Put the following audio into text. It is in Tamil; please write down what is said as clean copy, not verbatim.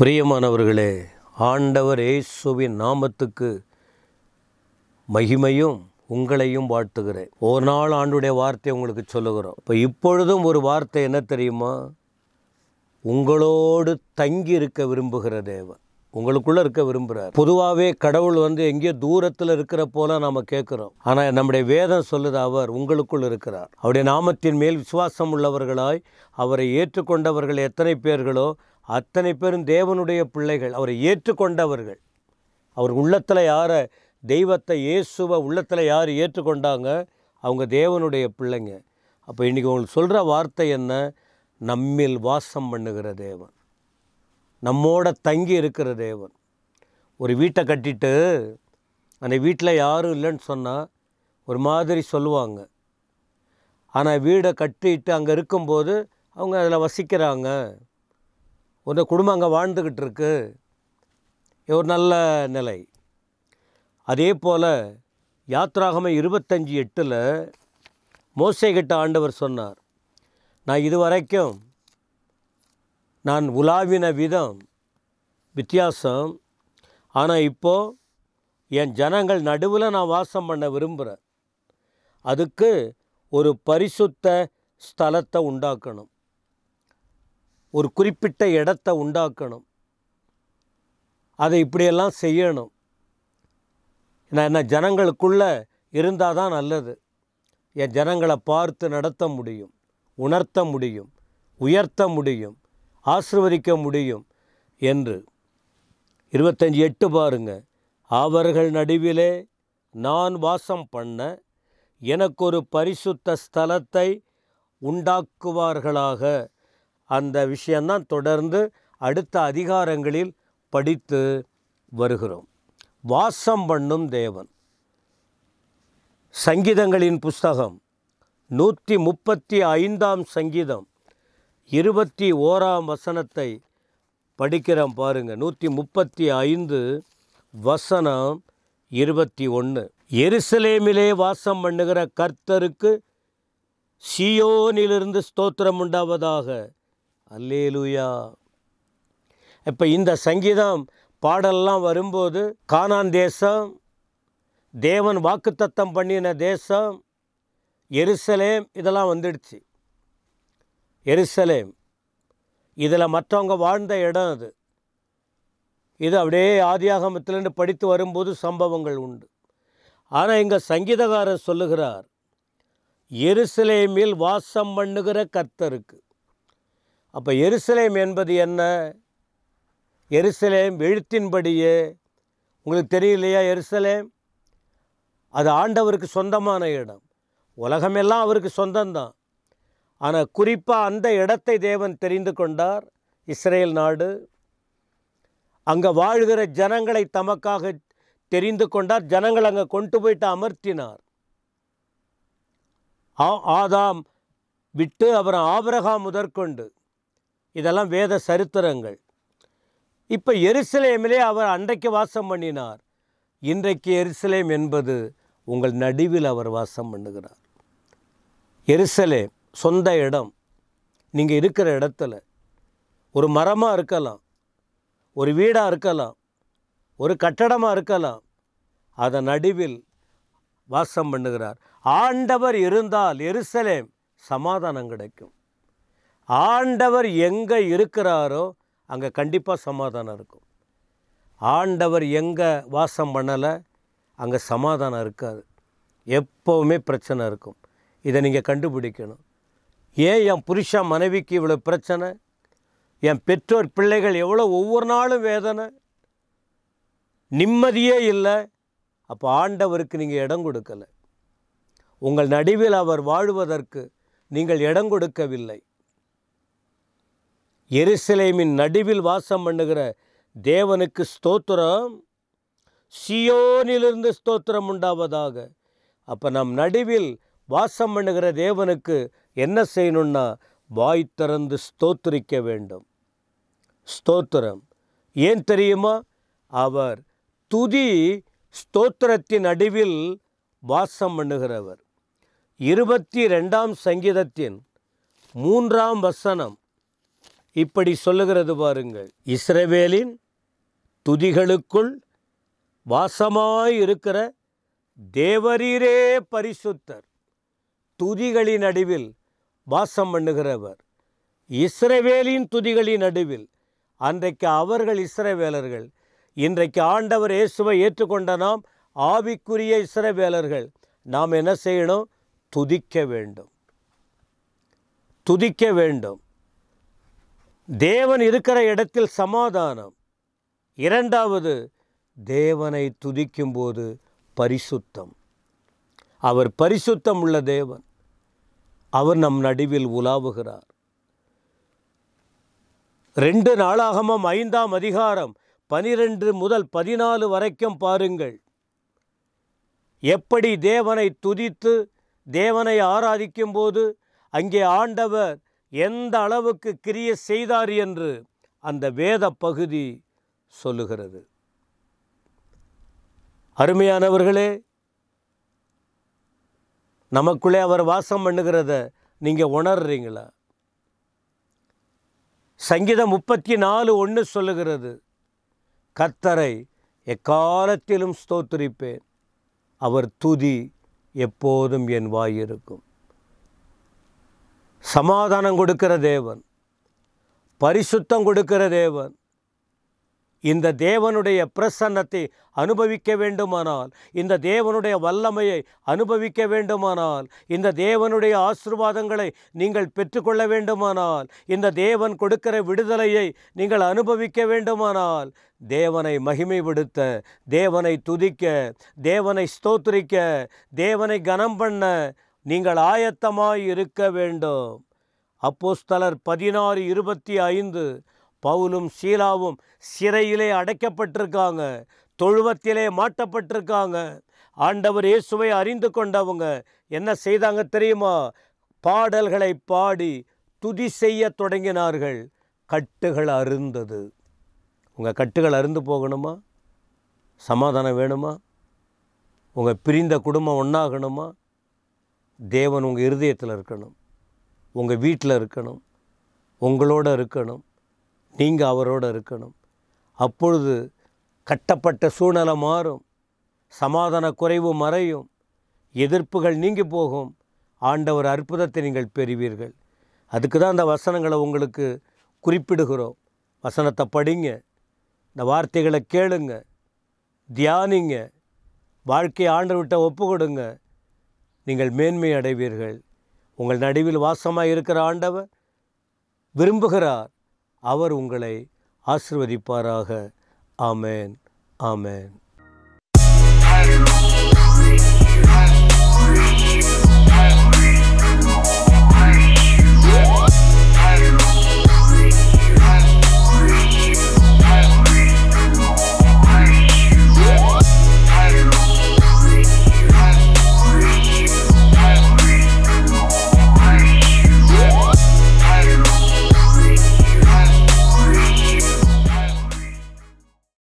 பிரியமானவர்களே, ஆண்டவர் இயேசுவின் நாமத்துக்கு மகிமையும் உங்களையும் வாழ்த்துகிறேன். ஒரு நாள் ஆண்டுடைய வார்த்தை உங்களுக்கு சொல்லுகிறோம். இப்பொழுதும் ஒரு வார்த்தை என்ன தெரியுமா? உங்களோடு தங்கி இருக்க விரும்புகிற தேவன் உங்களுக்குள்ளே இருக்க விரும்புகிறார். பொதுவாகவே கடவுள் எங்கேயோ தூரத்தில் இருக்கிற போல நாம் கேட்குறோம். ஆனால் நம்முடைய வேதம் சொல்லுது, அவர் உங்களுக்குள் இருக்கிறார். அவருடைய நாமத்தின் மேல் விசுவாசம் உள்ளவர்களாய் அவரை ஏற்றுக்கொண்டவர்கள் எத்தனை பேர்களோ அத்தனை பேரும் தேவனுடைய பிள்ளைகள். அவரை ஏற்றுக்கொண்டவர்கள். அவர் உள்ளத்தில் யாரை, தெய்வத்தை இயேசுவை உள்ளத்தில் யார் ஏற்றுக்கொண்டாங்க, அவங்க தேவனுடைய பிள்ளைங்க. அப்போ இன்றைக்கி உங்களுக்கு சொல்கிற வார்த்தை என்ன? நம்மில் வாசம் பண்ணுகிற தேவன், நம்மோட தங்கி இருக்கிற தேவன். ஒரு வீட்டை கட்டிட்டு அந்த வீட்டில் யாரும் இல்லைன்னு சொன்னால் ஒரு மாதிரி சொல்லுவாங்க. ஆனால் வீடை கட்டிட்டு அங்கே இருக்கும்போது அவங்க அதில் வசிக்கிறாங்க, ஒரு குடும்பம் அங்கே வாழ்ந்துக்கிட்டு இருக்கு, ஒரு நல்ல நிலை. அதே போல் யாத்ராகமம் 25:8 மோசேகிட்ட ஆண்டவர் சொன்னார், நான் இதுவரைக்கும் நான் உலாவின விதம் வித்தியாசம், ஆனால் இப்போது என் ஜனங்கள் நடுவில் நான் வாசம் பண்ண விரும்புகிறேன். அதுக்கு ஒரு பரிசுத்த ஸ்தலத்தை உண்டாக்கணும், ஒரு குறிப்பிட்ட இடத்தை உண்டாக்கணும், அதை இப்படியெல்லாம் செய்யணும். நான் என்ன ஜனங்களுக்குள்ளே இருந்தால் தான் நல்லது. என் ஜனங்களை பார்த்து நடத்த முடியும், உணர்த்த முடியும், உயர்த்த முடியும், ஆசீர்வதிக்க முடியும் என்று. 25:8 பாருங்க. அவர்கள் நடுவிலே நான் வாசம் பண்ண எனக்கு ஒரு பரிசுத்த ஸ்தலத்தை உண்டாக்குவார்களாக. அந்த விஷயந்தான் தொடர்ந்து அடுத்த அதிகாரங்களில் படித்து வருகிறோம். வாசம் பண்ணும் தேவன். சங்கீதங்களின் புஸ்தகம் 135 சங்கீதம் 21 படிக்கிறோம் பாருங்க. 135 வசனம் 21. எருசலேமிலே வாசம் பண்ணுகிற கர்த்தருக்கு சீயோனிலிருந்து ஸ்தோத்திரம் உண்டாவதாக. அல்லேலூயா. இப்போ இந்த சங்கீதம் பாடல்லாம் வரும்போது கானான் தேசம், தேவன் வாக்குத்தத்தம் பண்ணின தேசம் எருசலேம், இதெல்லாம் வந்துடுச்சு. எருசலேம் இதில் மற்றவங்க வாழ்ந்த இடம் அது. இது அப்படியே ஆதியாகமத்திலிருந்து படித்து வரும்போது சம்பவங்கள் உண்டு. ஆனால் இங்கே சங்கீதகாரர் சொல்லுகிறார், எருசலேமில் வாசம் பண்ணுகிற கர்த்தருக்கு. அப்போ எருசலேம் என்பது என்ன? எருசலேம் எழுத்தின்படியே உங்களுக்கு தெரியலையா? எருசலேம் அது ஆண்டவருக்கு சொந்தமான இடம். உலகமெல்லாம் அவருக்கு சொந்தம்தான். ஆனால் குறிப்பாக அந்த இடத்தை தேவன் தெரிந்து கொண்டார். இஸ்ரேல் நாடு, அங்கே வாழ்கிற ஜனங்களை தமக்காக தெரிந்து கொண்டார். ஜனங்கள் அங்கே கொண்டு போயிட்டு அமர்த்தினார். ஆதாம் விட்டு அப்புறம் ஆபிரகாம் முதற்கொண்டு, இதெல்லாம் வேத சரித்திரங்கள். இப்போ எருசலேமிலே அவர் அன்றைக்கு வாசம் பண்ணினார். இன்றைக்கு எருசலேம் என்பது உங்கள் நடுவில் அவர் வாசம் பண்ணுகிறார். எருசலேம் சொந்த இடம். நீங்கள் இருக்கிற இடத்துல ஒரு மரமாக இருக்கலாம், ஒரு வீடாக இருக்கலாம், ஒரு கட்டடமாக இருக்கலாம், அதன் நடுவில் வாசம் பண்ணுகிறார். ஆண்டவர் இருந்தால் எருசலேம் சமாதானம் கிடைக்கும். ஆண்டவர் எங்கே இருக்கிறாரோ அங்கே கண்டிப்பாக சமாதானம் இருக்கும். ஆண்டவர் எங்கே வாசம் பண்ணலை அங்கே சமாதானம் இருக்காது. எப்போவுமே பிரச்சனை இருக்கும். இதை நீங்கள் கண்டுபிடிக்கணும். ஏன் என் புருஷன் மனைவிக்கு இவ்வளோ பிரச்சனை, என் பெற்றோர் பிள்ளைகள் எவ்வளோ ஒவ்வொரு நாளும் வேதனை, நிம்மதியே இல்லை? அப்போ ஆண்டவருக்கு நீங்கள் இடம் கொடுக்கலை. உங்கள் நடுவில் அவர் வாழுவதற்கு நீங்கள் இடம் கொடுக்கவில்லை. எருசலேமின் நடுவில் வாசம் பண்ணுகிற தேவனுக்கு ஸ்தோத்திரம், சீயோனிலிருந்து ஸ்தோத்திரம் உண்டாவதாக. அப்போ நம் நடுவில் வாசம் பண்ணுகிற தேவனுக்கு என்ன செய்யணும்னா, வாய் திறந்து ஸ்தோத்திரிக்க வேண்டும். ஸ்தோத்திரம் ஏன் தெரியுமா? அவர் துதி ஸ்தோத்திரத்தின் நடுவில் வாசம் பண்ணுகிறவர். 22 சங்கீதத்தின் 3 வசனம் இப்படி சொல்லுகிறது பாருங்கள், இஸ்ரவேலின் துதிகளுக்குள் வாசமாயிருக்கிற தேவரீரே பரிசுத்தர். துதிகளின் நடுவில் வாசம் பண்ணுகிறவர், இஸ்ரவேலின் துதிகளின் நடுவில். அன்றைக்கு அவர்கள் இஸ்ரவேலர்கள், இன்றைக்கு ஆண்டவர் இயேசுவை ஏற்றுக்கொண்ட நாம் ஆவிக்குரிய இஸ்ரவேலர்கள். நாம் என்ன செய்யணும்? துதிக்க வேண்டும், துதிக்க வேண்டும். தேவன் இருக்கிற இடத்தில் சமாதானம். இரண்டாவது, தேவனை துதிக்கும்போது பரிசுத்தம். அவர் பரிசுத்தம் உள்ள தேவன். அவர் நம் நடுவில் உலாவுகிறார். 2 நாளாகமம் 5ஆம் அதிகாரம் 12 முதல் 14 வரைக்கும் பாருங்கள். எப்படி தேவனை துதித்து தேவனை ஆராதிக்கும் போது அங்கே ஆண்டவர் எந்த அளவுக்கு கிரியை செய்தார் என்று அந்த வேத பகுதி சொல்லுகிறது. அருமையானவர்களே, நமக்குள்ளே அவர் வாசம் பண்ணுகிறத நீங்கள் உணர்றீங்களா? சங்கீதம் 34:1 சொல்லுகிறது, கர்த்தரை எக்காலத்திலும் ஸ்தோத்திரிப்பேன், அவர் துதி எப்போதும் என் வாயிருக்கும். சமாதானம் கொடுக்கிற தேவன், பரிசுத்தம் கொடுக்கிற தேவன். இந்த தேவனுடைய பிரசன்னத்தை அனுபவிக்க வேண்டுமானால், இந்த தேவனுடைய வல்லமையை அனுபவிக்க வேண்டுமானால், இந்த தேவனுடைய ஆசீர்வாதங்களை நீங்கள் பெற்றுக்கொள்ள வேண்டுமானால், இந்த தேவன் கொடுக்கிற விடுதலையை நீங்கள் அனுபவிக்க வேண்டுமானால், தேவனை மகிமைப்படுத்த, தேவனை துதிக்க, தேவனை ஸ்தோத்திரிக்க, தேவனை கனம் பண்ண நீங்கள் ஆயத்தமாய் இருக்க வேண்டும். அப்போஸ்தலர் 16:25 பவுலும் சீலாவும் சிறையிலே அடைக்கப்பட்டிருக்காங்க, தொழுவத்திலே மாட்டப்பட்டிருக்காங்க. ஆண்டவர் இயேசுவை அறிந்து கொண்டவங்க என்ன செய்தாங்க தெரியுமா? பாடல்களை பாடி துதி செய்ய தொடங்கினார்கள். கட்டுகள் அருந்தது. உங்கள் கட்டுகள் அருந்து போகணுமா? சமாதானம் வேணுமா? உங்கள் பிரிந்த குடும்பம் ஒன்றாகணுமா? தேவன் உங்கள் இருதயத்தில் இருக்கணும், உங்கள் வீட்டில் இருக்கணும், உங்களோட இருக்கணும், நீங்கள் அவரோடு இருக்கணும். அப்பொழுது கட்டப்பட்ட சூழ்நிலை மாறும், சமாதான குறைவு மறையும், எதிர்ப்புகள் நீங்கி போகும், ஆண்டவர் அற்புதத்தை நீங்கள் பெறுவீர்கள். அதுக்கு தான் அந்த வசனங்களை உங்களுக்கு குறிப்பிடுகிறோம். வசனத்தை படிங்க, இந்த வார்த்தைகளை கேளுங்க, தியானிங்க, வாழ்க்கையை ஆண்டவர்கிட்ட ஒப்பு கொடுங்க. நீங்கள் மேன்மை அடைவீர்கள். உங்கள் நடுவில் வாசமாக இருக்கிற ஆண்டவர் விரும்புகிறார். அவர் உங்களை ஆசீர்வதிப்பாராக. ஆமேன், ஆமேன்.